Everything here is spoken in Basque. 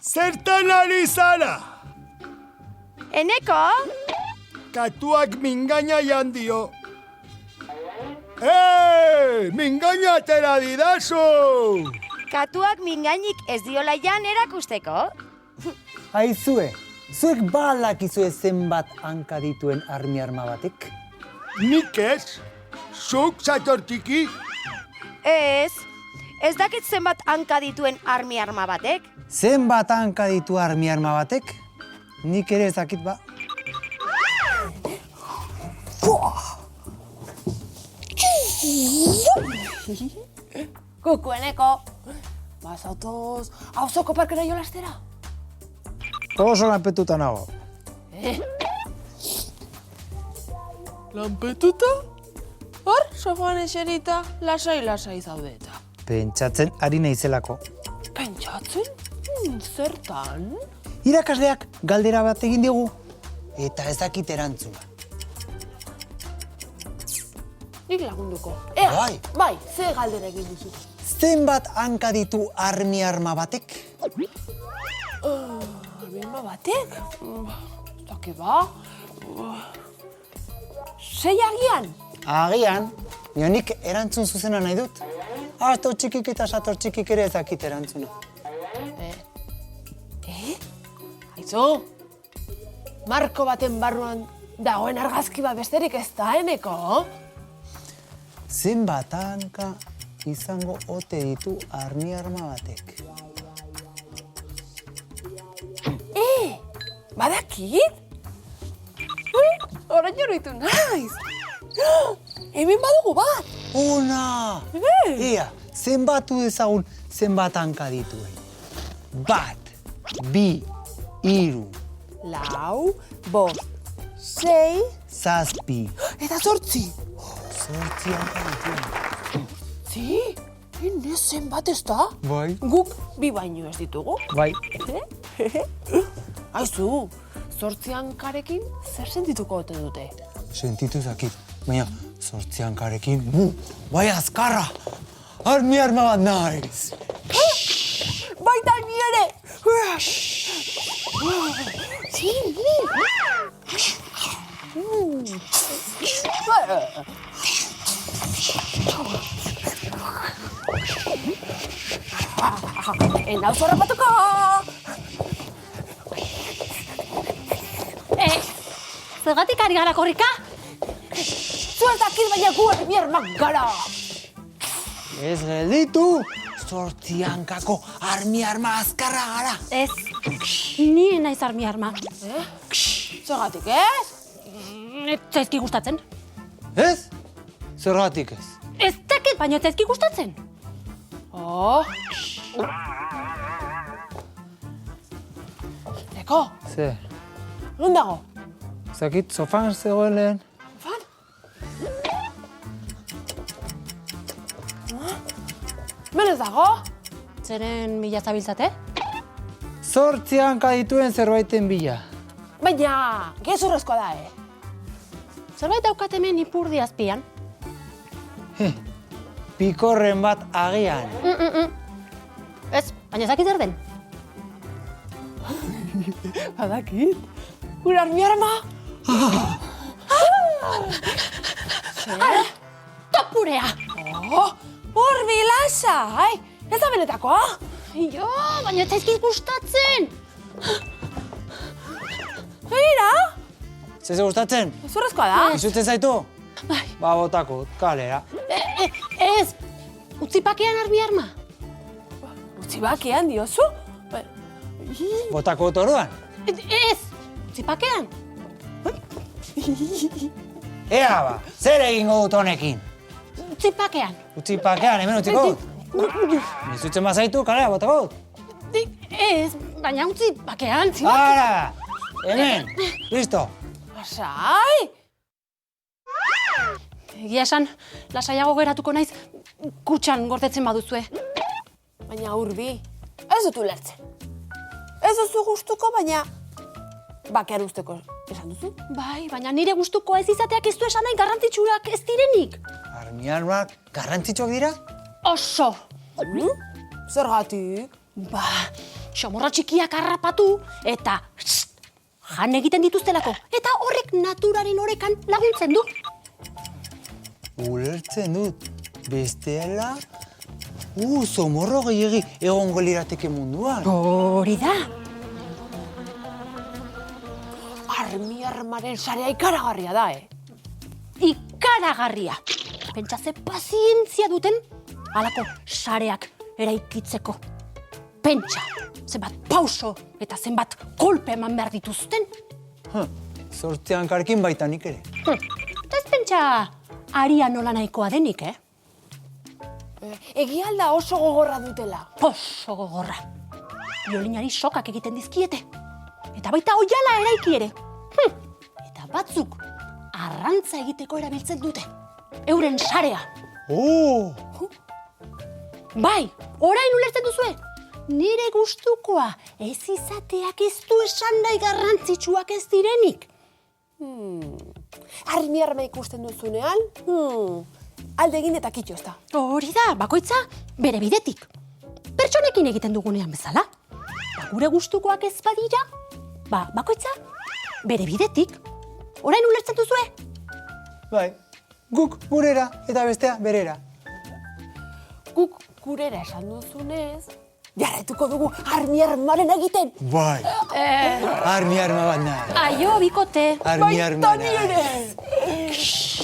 Zertan ari zara? Eneko? Katuak mingaina jandio. Mingaina atera didazu! Katuak mingainik ez diola jan erakusteko? Aizue, zuek badakizue zenbat hanka dituen arma batek? Nik ez? Zuk zatortiki? Ez dakit zenbat hanka dituen arma batek? Zenbat hanka ditu arma batek? Nik ere ez dakit ba. Kuku, Eneko. Bazautoz, auzoko parkera jolastera? Oso lanpetuta nago. Lanpetuta? Hor, sofan eserita, lasai zaudeta. Pentsatzen ari naizelako. Pentsatzen? Zertan? Irakasleak galdera bat egin digu, eta ez dakit erantzuna. Nik lagunduko. Bai, ze galdera egin duzu. Zenbat hanka ditu arma batek? Arma batek? Zake ba? Sei agian? Agian, nik erantzun zuzena nahi dut. Asto txikik eta sator txikik ere ez dakit erantzuna. Aizu, marko baten barruan dagoen argazki bat besterik ez da, Eneko? Zenbat hanka izango ote ditu arma batek? Badakit? Orain joroitu naiz. Hemen badugu bat. Ona! Ea, zenbatu dezagun zenbat hanka dituen. 1, 2, 3, 4, 5, 6, 7. eta 8. 8 hanka dituen. Zi? Ene zenbat ez da? Bai. Guk 2 baino ez ditugu. Bai. Aizu, 8 hankarekin zer sentituko ote dute? Sentitu zakit, baina 8 hankarekin, bai azkarra! Arma bat naiz! Baita ni ere! Enau zorrapatuko! Zergatik ari gara korrika? Zu ez dakit baina gu armak gara! Ez gelditu! 8 hankako arma azkarra gara! Ez, ni naiz arma. Zergatik ez? Ez zaizki gustatzen. Ez? Zergatik ez. Ez dakit, baina ez zaizki gustatzen. Eko, Zer? non dago? Zakit, sofan zegoen lehen. Fan? Menez dago? Zeren bila zabiltzate? 8 hanka dituen zerbaiten bila. Baina, gezurrezkoa da, Zerbait daukat hemen ipurdi azpian. Pikorren bat agian. Ez, baina ez dakit zer den. Badakit. Gure arma? Topurea! Hor bilasai! Ez da benetakoa? Jo, baina ez zaizki gustatzen. Begira? Zeze gustatzen? Gezurrezkoa da? Izuten zaitu? Bai. Ba, botako, kalera. Ez, utzi pakean arma. Utzi bakean diozu? Botako otoruan? Ez, utzi pakean. Ea ba, zer egingo dut honekin? Utzi pakean. Utzi pakean, hemen utziko dut. Nizutzen bazaitu, kalera, botako dut. Ez, baina utzi pakean. Ara, hemen, listo. Lasai? Egia esan, lasaiago geratuko naiz, kutxan gordetzen baduzue. Baina Urbi, ez dut ulertzen. Ez duzu gustuko, baina bakean usteko esan duzu? Bai, baina nire gustuko ez izateak ez du esan nahi garrantzitsuak ez direnik. Armak garrantzitsuak dira? Oso. Zergatik? Ba, xamorra txikiak harrapatu eta jan egiten dituztelako. Eta horrek naturaren orekan laguntzen du. Ulertzen dut. Bestela, zomorro gehiagi egongo lirateke munduan. Hori da. Armaren sarea ikaragarria da, Ikaragarria. Pentsa ze pazientzia duten halako sareak eraikitzeko. Pentsa, zenbat pauso eta zenbat kolpe eman behar dituzten. Zortzean karkin baita nik ere. Eta ez pentsa aria nola nahikoa denik, Egia alda oso gogorra dutela. Oso gogorra. Biolinari sokak egiten dizkiete. Eta baita oiala eraiki ere. Eta batzuk arrantza egiteko erabiltzen dute. Euren sarea. Bai, orain ulertzen duzue. Nire gustukoa ez izateak ez du esan nahi garrantzitsuak ez direnik. Arma ikusten duzunean, alde egin eta kitxo ez da. Hori da, bakoitza bere bidetik. Pertsonekin egiten dugunean bezala. Gure gustukoak ez badira, bakoitza bere bidetik. Orain ulertzen duzue? Bai, guk gurera eta bestea berera. Guk gurera esan duzunez, jarraituko dugu armaren egiten. Bai, arma bat nahi. Aio, bikote. Arma Baita nahi. nire!